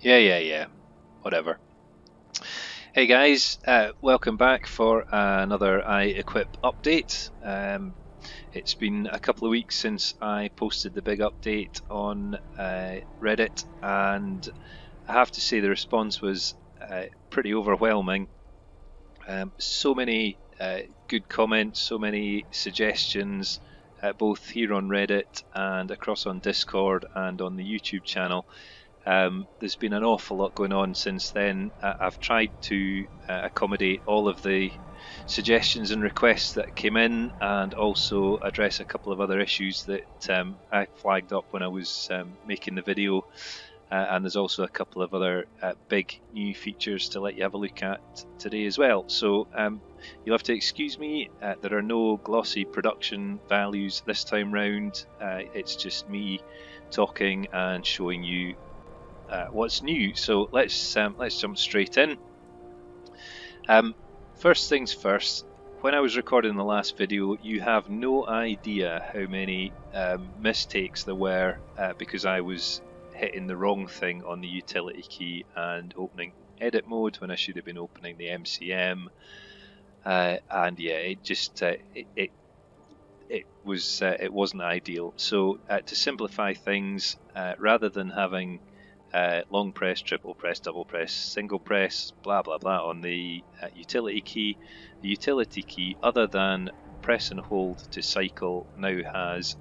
Yeah. Whatever. Hey guys, welcome back for another iEquip update. It's been a couple of weeks since I posted the big update on Reddit, and I have to say the response was pretty overwhelming. So many good comments, so many suggestions, both here on Reddit and across on Discord and on the YouTube channel. There's been an awful lot going on since then. I've tried to accommodate all of the suggestions and requests that came in, and also address a couple of other issues that I flagged up when I was making the video. And there's also a couple of other big new features to let you have a look at today as well. So you'll have to excuse me, there are no glossy production values this time round. It's just me talking and showing you what's new. So let's jump straight in. First things first, when I was recording the last video, you have no idea how many mistakes there were because I was hitting the wrong thing on the utility key and opening edit mode when I should have been opening the MCM. And yeah, it just it wasn't ideal. So to simplify things, rather than having long press, triple press, double press, single press, blah blah blah on the utility key, the utility key, other than press and hold to cycle, now has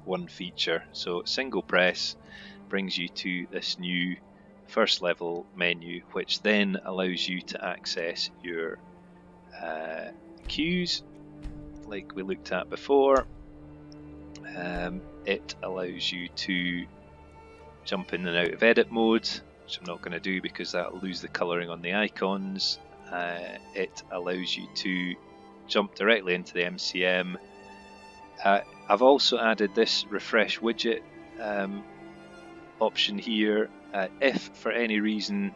one feature. So single press brings you to this new first level menu, which then allows you to access your queues like we looked at before. It allows you to jump in and out of edit mode, which I'm not going to do because that'll lose the colouring on the icons. It allows you to jump directly into the MCM. I've also added this refresh widget option here. If for any reason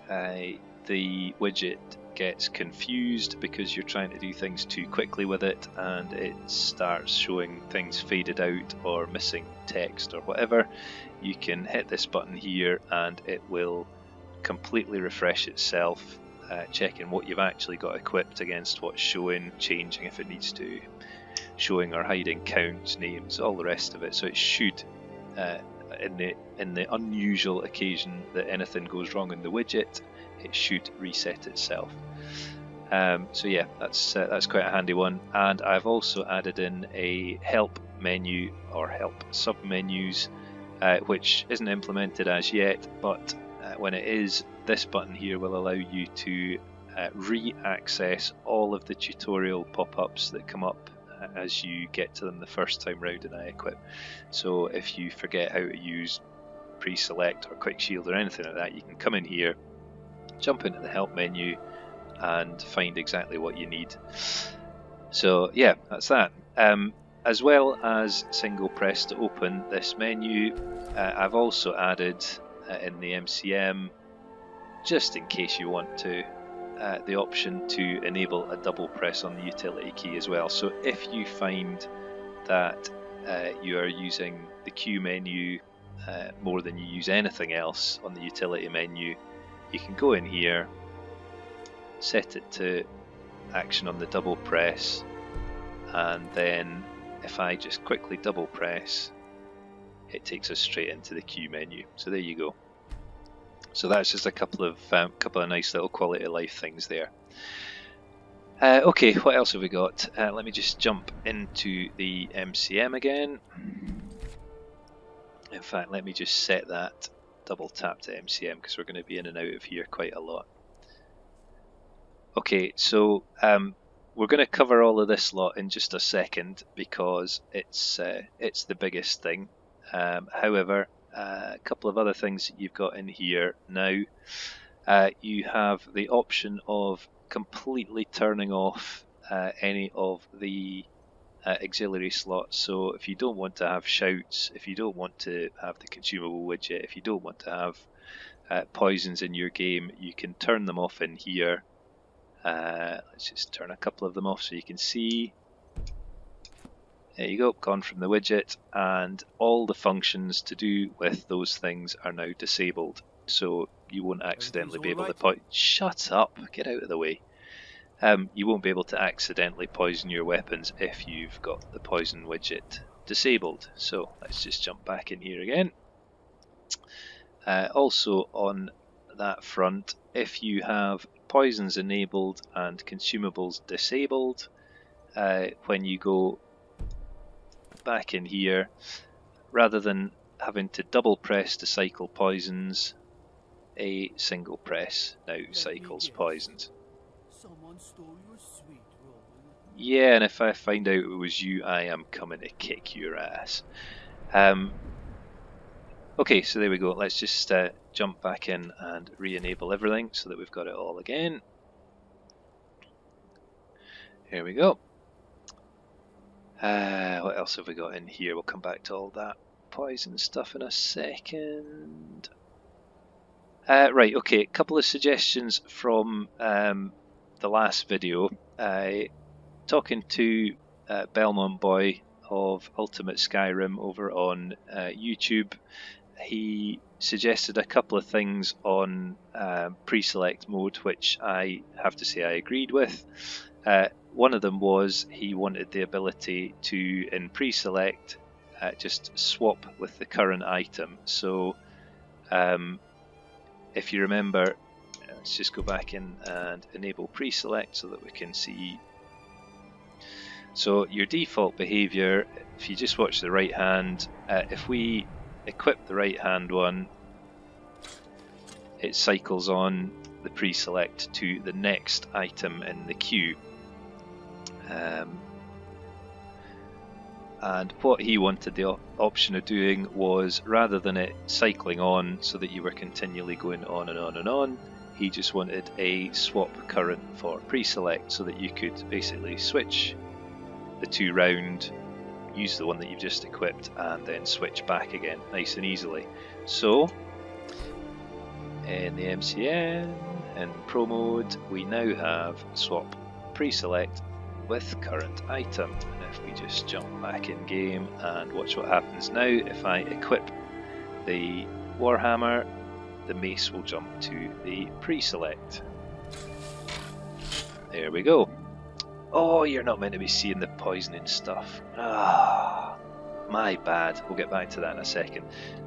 the widget gets confused because you're trying to do things too quickly with it and it starts showing things faded out or missing text or whatever, you can hit this button here and it will completely refresh itself, checking what you've actually got equipped against what's showing, changing if it needs to, showing or hiding counts, names, all the rest of it. So it should, in the unusual occasion that anything goes wrong in the widget, it should reset itself. So yeah, that's quite a handy one. And I've also added in a help menu or help sub-menus, which isn't implemented as yet, but when it is, this button here will allow you to re-access all of the tutorial pop-ups that come up as you get to them the first time round in iEquip. So if you forget how to use preselect or quick shield or anything like that, you can come in here, jump into the help menu and find exactly what you need. So yeah, that's that. As well as single press to open this menu, I've also added in the MCM, just in case you want to, the option to enable a double press on the utility key as well. So if you find that you are using the queue menu more than you use anything else on the utility menu, you can go in here, set it to action on the double press, and then if I just quickly double press, it takes us straight into the queue menu. So there you go. So that's just a couple of nice little quality of life things there. Okay, what else have we got? Let me just jump into the MCM again. In fact, let me just set that double tap to MCM because we're going to be in and out of here quite a lot. Okay, so we're going to cover all of this lot in just a second because it's the biggest thing. However, a couple of other things that you've got in here now. You have the option of completely turning off any of the auxiliary slots. So if you don't want to have shouts, if you don't want to have the consumable widget, if you don't want to have poisons in your game, you can turn them off in here. Let's just turn a couple of them off so you can see. There you go, gone from the widget, and all the functions to do with those things are now disabled. so you won't accidentally be able to Everything's Shut up! Get out of the way. You won't be able to accidentally poison your weapons if you've got the poison widget disabled. So let's just jump back in here again. Also on that front, if you have poisons enabled and consumables disabled, when you go back in here, rather than having to double press to cycle poisons, a single press now cycles poisons. Someone stole your sweet, Roman. Yeah, and if I find out it was you, I am coming to kick your ass. Okay, so there we go. Let's just jump back in and re-enable everything so that we've got it all again. Here we go. What else have we got in here? We'll come back to all that poison stuff in a second. Right, okay, a couple of suggestions from the last video. Talking to Belmont Boy of Ultimate Skyrim over on YouTube, he suggested a couple of things on pre-select mode, which I have to say I agreed with. One of them was he wanted the ability to, in pre-select, just swap with the current item. So if you remember, let's just go back in and enable pre-select so that we can see. So your default behavior, if you just watch the right hand, if we equip the right hand one, it cycles on the pre-select to the next item in the queue. And what he wanted the option of doing was, rather than it cycling on so that you were continually going on and on and on, he just wanted a swap current for pre-select so that you could basically switch the two round, use the one that you've just equipped, and then switch back again nice and easily. So in the MCN and Pro mode, we now have swap pre-select with current item. And if we just jump back in game and watch what happens now, if I equip the Warhammer, the mace will jump to the pre-select. There we go. Oh, you're not meant to be seeing the poisoning stuff. Ah, my bad. We'll get back to that in a second.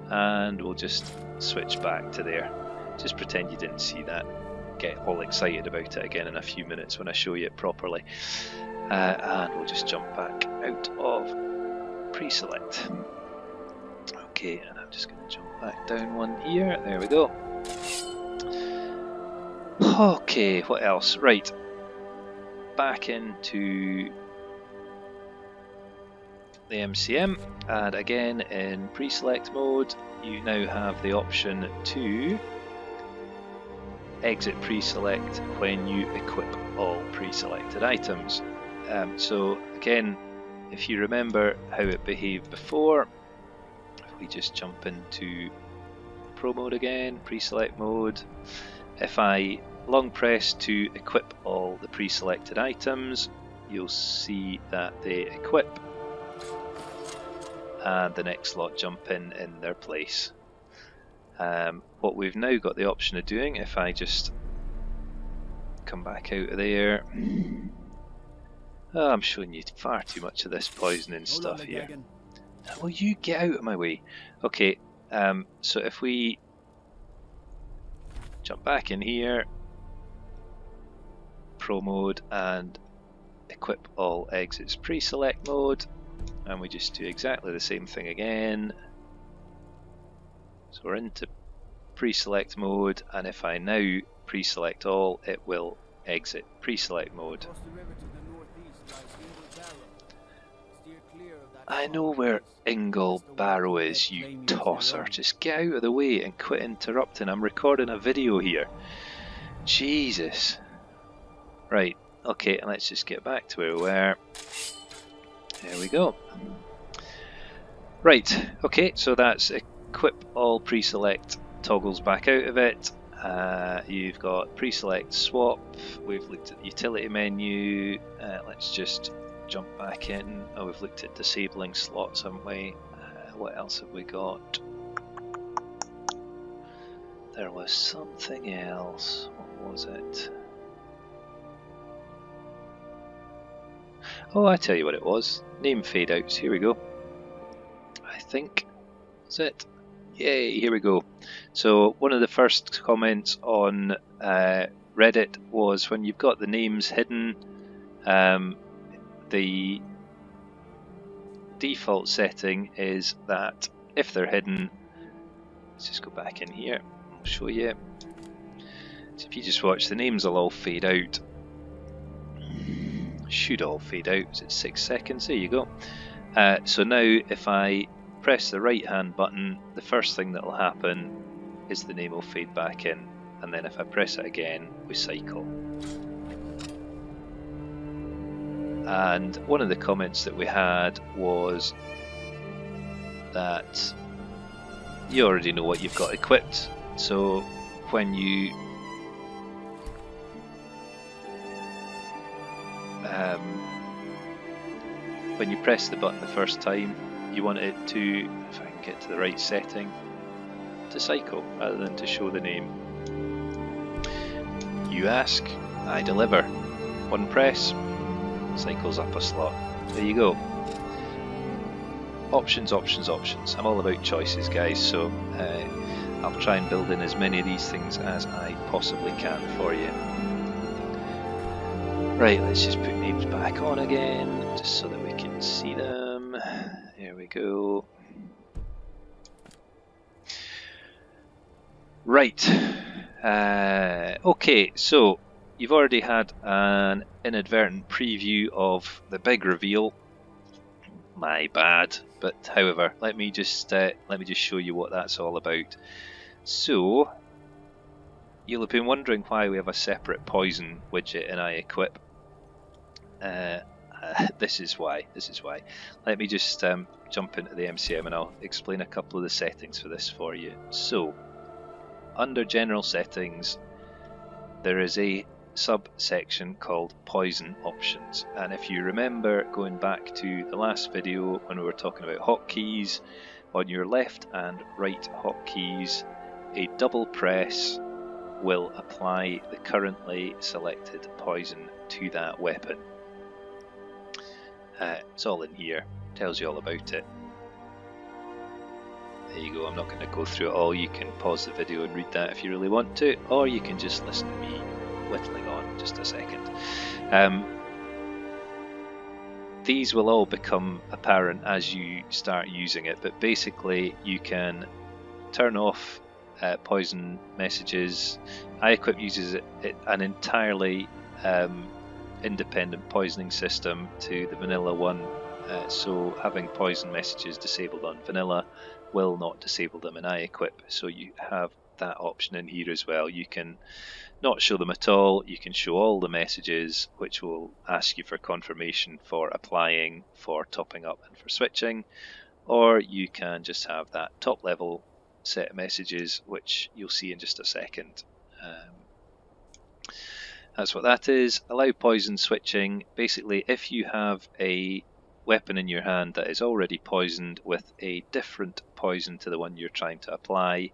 And we'll just switch back to there. Just pretend you didn't see that. Get all excited about it again in a few minutes when I show you it properly. And we'll just jump back out of pre-select. Okay, and I'm just going to jump back down one here. There we go. Okay, what else? Right. Back into the MCM, and again in pre-select mode, you now have the option to exit pre-select when you equip all pre-selected items. So again, if you remember how it behaved before, if we just jump into Pro mode again, pre-select mode, if I long press to equip all the pre-selected items, you'll see that they equip and the next lot jump in their place. What we've now got the option of doing, if I just come back out of there, I'm showing you far too much of this poisoning stuff here. Will you get out of my way? Okay, so if we jump back in here, Pro mode, and equip all exits pre-select mode, and we just do exactly the same thing again. So we're into pre-select mode, and if I now pre-select all, it will exit pre-select mode. I know where Ingle Barrow is, you tosser. Just get out of the way and quit interrupting. I'm recording a video here. Jesus. Right, okay, and let's just get back to where we were. There we go. Right, okay, so that's equip all pre-select toggles back out of it. You've got pre-select swap. We've looked at the utility menu. Let's just jump back in. Oh, we've looked at disabling slots, haven't we? What else have we got? There was something else. What was it? Oh, I tell you what it was. Name fade outs. Here we go. I think that's it. Yay, here we go. So one of the first comments on Reddit was when you've got the names hidden, the default setting is that if they're hidden, let's just go back in here, I'll show you. So if you just watch, the names will all fade out. Should all fade out. Is it 6 seconds? There you go. So now if I press the right hand button, the first thing that will happen is the name will fade back in, and then if I press it again, we cycle. And one of the comments that we had was that you already know what you've got equipped, so when you press the button the first time, you want it to, if I can get to the right setting, to cycle rather than to show the name. You ask, I deliver. One press, cycles up a slot. There you go. Options, options, options. I'm all about choices, guys, so I'll try and build in as many of these things as I possibly can for you. Right, let's just put names back on again, just so that we can see them. There we go. Right. Okay, so you've already had an inadvertent preview of the big reveal. My bad, but however, let me just show you what that's all about. So you'll have been wondering why we have a separate poison widget in iEquip. This is why. Let me just jump into the MCM and I'll explain a couple of the settings for this for you. So, under General Settings, there is a subsection called Poison Options. And if you remember going back to the last video when we were talking about hotkeys, on your left and right hotkeys, a double press will apply the currently selected poison to that weapon. It's all in here, tells you all about it. There you go, I'm not going to go through it all. You can pause the video and read that if you really want to, or you can just listen to me whittling on just a second. These will all become apparent as you start using it, but basically you can turn off poison messages. iEquip uses an entirely independent poisoning system to the vanilla one, so having poison messages disabled on vanilla will not disable them in iEquip, so you have that option in here as well. You can not show them at all, you can show all the messages, which will ask you for confirmation for applying, for topping up and for switching, or you can just have that top level set of messages, which you'll see in just a second. That's what that is. Allow poison switching. Basically, if you have a weapon in your hand that is already poisoned with a different poison to the one you're trying to apply,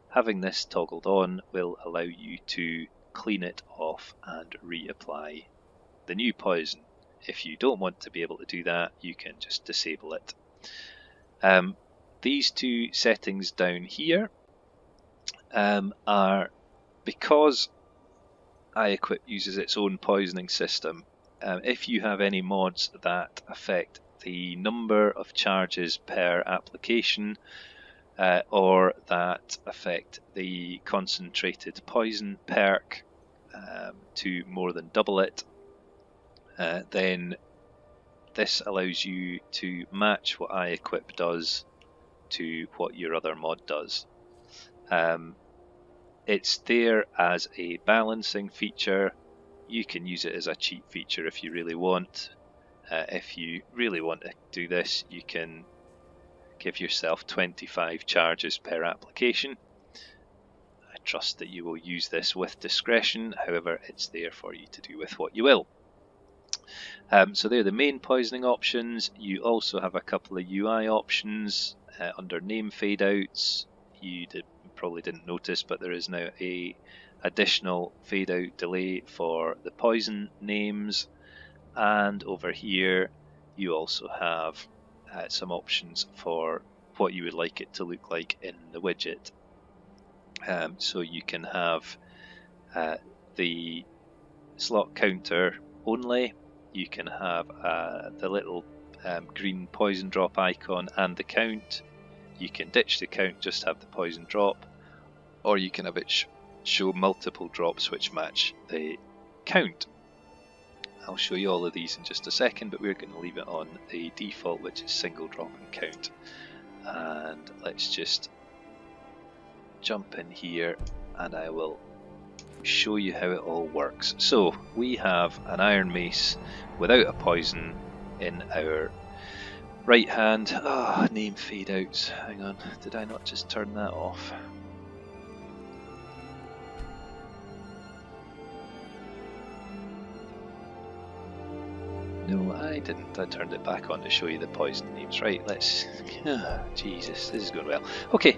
having this toggled on will allow you to clean it off and reapply the new poison. If you don't want to be able to do that, you can just disable it. These two settings down here are because iEquip uses its own poisoning system. If you have any mods that affect the number of charges per application, or that affect the concentrated poison perk to more than double it, then this allows you to match what iEquip does to what your other mod does. It's there as a balancing feature. You can use it as a cheat feature if you really want. If you really want to do this, you can give yourself 25 charges per application. I trust that you will use this with discretion, however it's there for you to do with what you will. So they're the main poisoning options. You also have a couple of UI options under name fade outs. you probably didn't notice, but there is now a additional fade out delay for the poison names, and over here you also have some options for what you would like it to look like in the widget. So you can have the slot counter only, you can have the little green poison drop icon and the count, you can ditch the count, just have the poison drop, or you can have it show multiple drops which match the count. I'll show you all of these in just a second, but we're going to leave it on the default, which is single drop and count. And let's just jump in here and I will show you how it all works. So we have an iron mace without a poison in our right hand. Name fade outs. Hang on, did I not just turn that off? No, I didn't. I turned it back on to show you the poison names. Right, let's... Jesus, this is going well. Okay,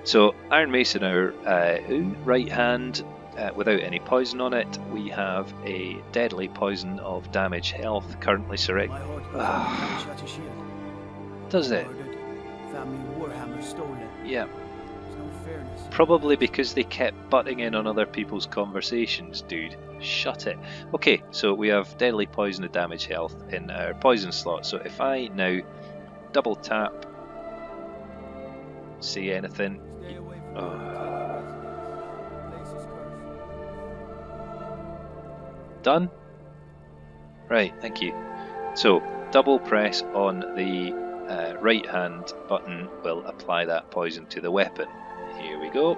so Iron Mace in our right hand without any poison on it. We have a deadly poison of damage health currently selected. Does it? Family Warhammer stolen. Yeah. There's no fairness. Probably because they kept butting in on other people's conversations, dude. Shut it. Okay, so we have deadly poison of damage health in our poison slot. So if I now double tap, say anything. Stay away from the place is cursed. Done? Right, thank you. So double press on the right hand button will apply that poison to the weapon. Here we go.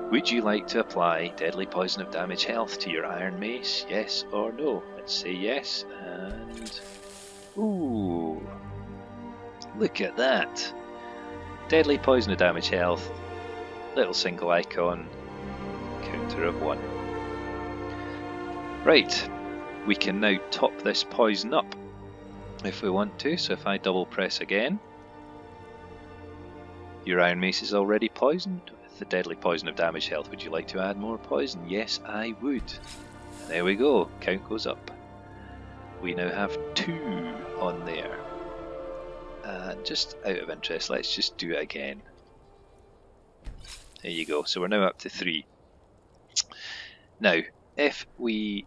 Would you like to apply deadly poison of damage health to your iron mace? Yes or no? Let's say yes, and... Ooh! Look at that! Deadly poison of damage health, little single icon, counter of 1. Right, we can now top this poison up if we want to, so if I double press again, your iron mace is already poisoned with the deadly poison of damage health. Would you like to add more poison? Yes, I would. And there we go, count goes up. We now have 2 on there. And just out of interest, let's just do it again. There you go, so we're now up to 3. Now, if we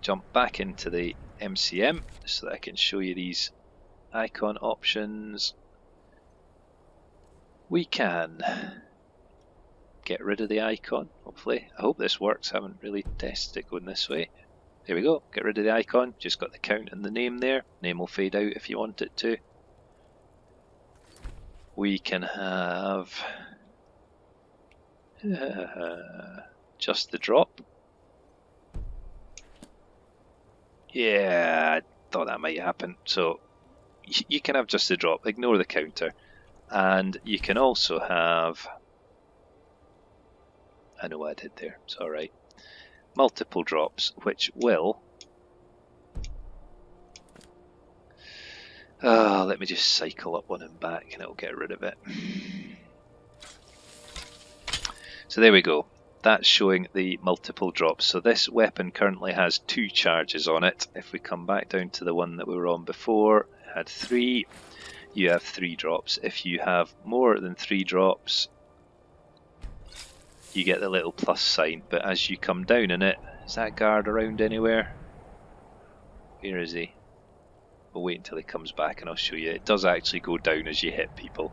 jump back into the MCM so that I can show you these icon options, we can get rid of the icon, hopefully. I hope this works, I haven't really tested it going this way. There we go, get rid of the icon, just got the count and the name there. Name will fade out if you want it to. We can have just the drop. Yeah, I thought that might happen. So you can have just the drop, ignore the counter. And you can also have, I know what I did there, it's alright, multiple drops, which will, let me just cycle up one and back and it'll get rid of it. So there we go, that's showing the multiple drops. So this weapon currently has 2 charges on it. If we come back down to the one that we were on before, it had 3. You have 3 drops. If you have more than 3 drops, you get the little plus sign, but as you come down in it, is that guard around anywhere? Where is he? We'll wait until he comes back and I'll show you. It does actually go down as you hit people.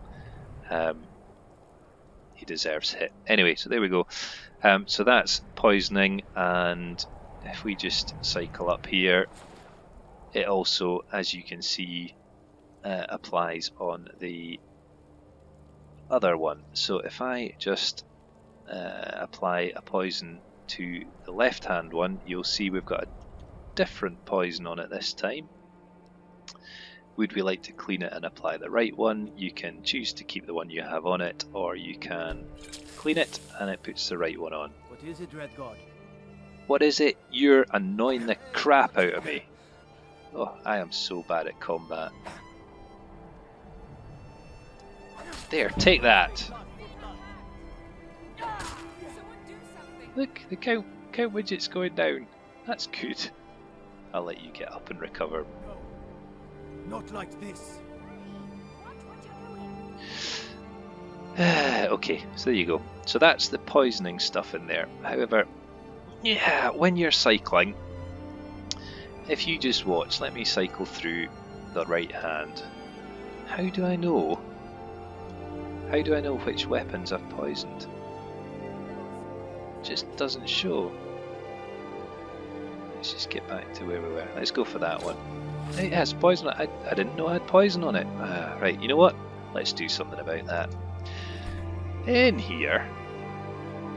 He deserves hit. Anyway, so there we go. So that's poisoning, and if we just cycle up here, it also, as you can see, applies on the other one. So if I just apply a poison to the left hand one, you'll see we've got a different poison on it this time. Would we like to clean it and apply the right one? You can choose to keep the one you have on it, or you can clean it and it puts the right one on. What is it, Red God? What is it? You're annoying the crap out of me. Oh, I am so bad at combat. There, take that. Someone do something. Look, the cow widget's going down. That's good. I'll let you get up and recover. No. Not like this. Watch what you're doing. Okay, so there you go. So that's the poisoning stuff in there. However, yeah, when you're cycling, if you just watch, let me cycle through the right hand. How do I know? How do I know which weapons I've poisoned? It just doesn't show. Let's just get back to where we were. Let's go for that one. It has poison. I didn't know I had poison on it. Right, you know what? Let's do something about that. In here,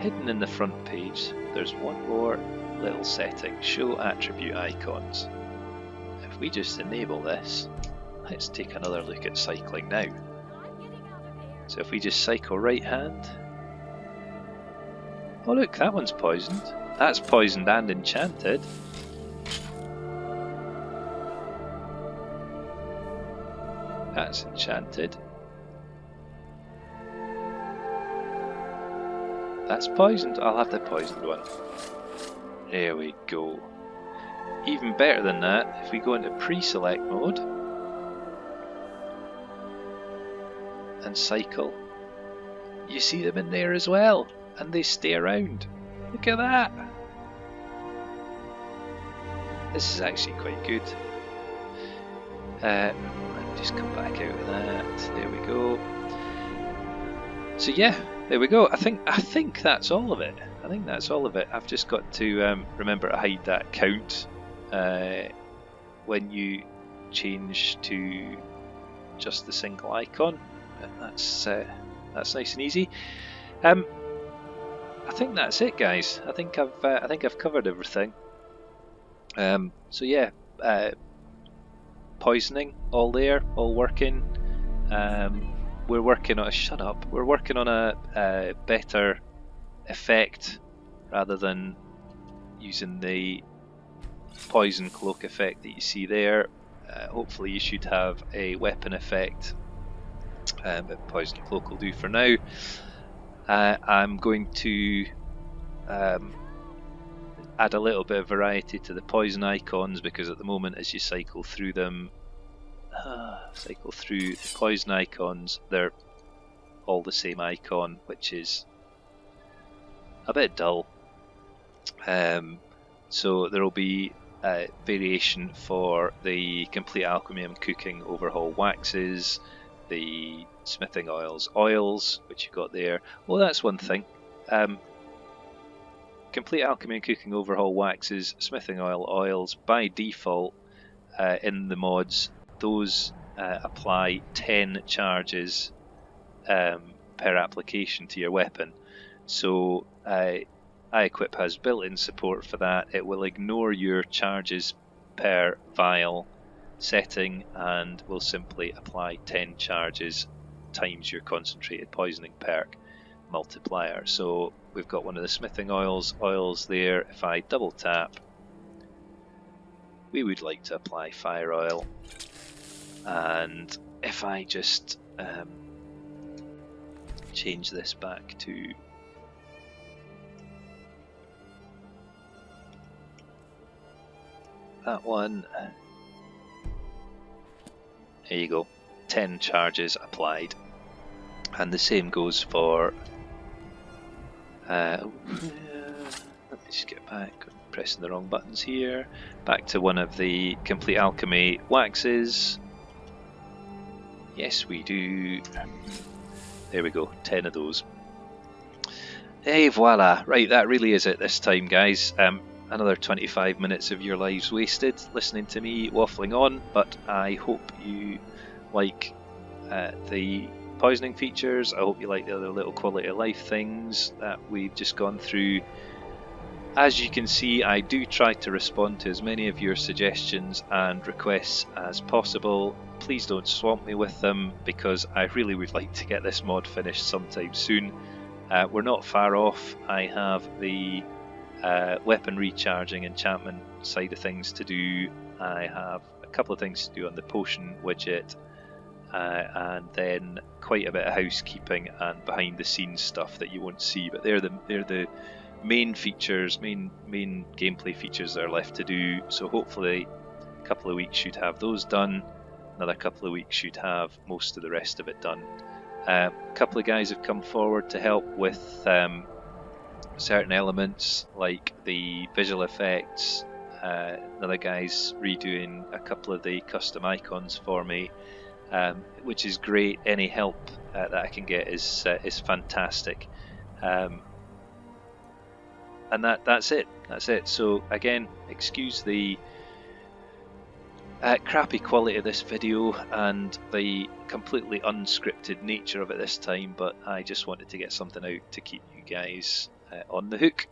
hidden in the front page, there's one more little setting. Show attribute icons. If we just enable this, let's take another look at cycling now. I'm getting out of here. So if we just cycle right hand. Oh look, that one's poisoned. That's poisoned and enchanted. That's enchanted. That's poisoned. I'll have the poisoned one. There we go. Even better than that, if we go into pre-select mode and cycle, you see them in there as well, and they stay around. Look at that. This is actually quite good. Let me just come back out of that. There we go. So yeah, there we go. I think that's all of it. I think that's all of it. I've just got to remember to hide that count when you change to just the single icon. That's nice and easy. I think that's it, guys. I think I've covered everything. So yeah, poisoning all there, all working. We're working on We're working on a better effect rather than using the poison cloak effect that you see there. Hopefully you should have a weapon effect, but poison cloak will do for now. I'm going to add a little bit of variety to the poison icons, because at the moment as you cycle through them, cycle through the poison icons, they're all the same icon, which is a bit dull. So there will be a variation for the complete alchemy and cooking overhaul waxes, the smithing oils, which you got there. Well, that's one thing. Complete alchemy and cooking overhaul waxes, smithing oils, by default in the mods, those apply 10 charges per application to your weapon. So iEquip has built-in support for that. It will ignore your charges per vial setting and will simply apply 10 charges times your concentrated poisoning perk multiplier. So we've got one of the smithing oils there. If I double tap, we would like to apply fire oil, and if I just change this back to that one, there you go, 10 charges applied. And the same goes for let me just get back, I'm pressing the wrong buttons here, back to one of the complete alchemy waxes. Yes we do, there we go, 10 of those. Hey, voila, right, that really is it this time, guys. Another 25 minutes of your lives wasted listening to me waffling on, but I hope you like the poisoning features. I hope you like the other little quality of life things that we've just gone through. As you can see, I do try to respond to as many of your suggestions and requests as possible. Please don't swamp me with them, because I really would like to get this mod finished sometime soon. We're not far off. I have the weapon recharging enchantment side of things to do. I have a couple of things to do on the potion widget, and then quite a bit of housekeeping and behind the scenes stuff that you won't see, but they're the main features, main gameplay features that are left to do. So hopefully a couple of weeks should have those done. Another couple of weeks should have most of the rest of it done. A couple of guys have come forward to help with certain elements like the visual effects. Another guy's redoing a couple of the custom icons for me, which is great. Any help that I can get is fantastic. And that's it. That's it. So again, excuse the crappy quality of this video and the completely unscripted nature of it this time, but I just wanted to get something out to keep you guys on the hook.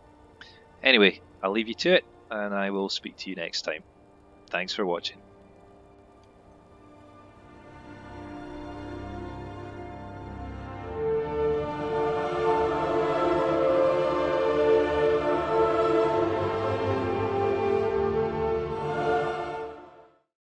Anyway, I'll leave you to it, and I will speak to you next time. Thanks for watching.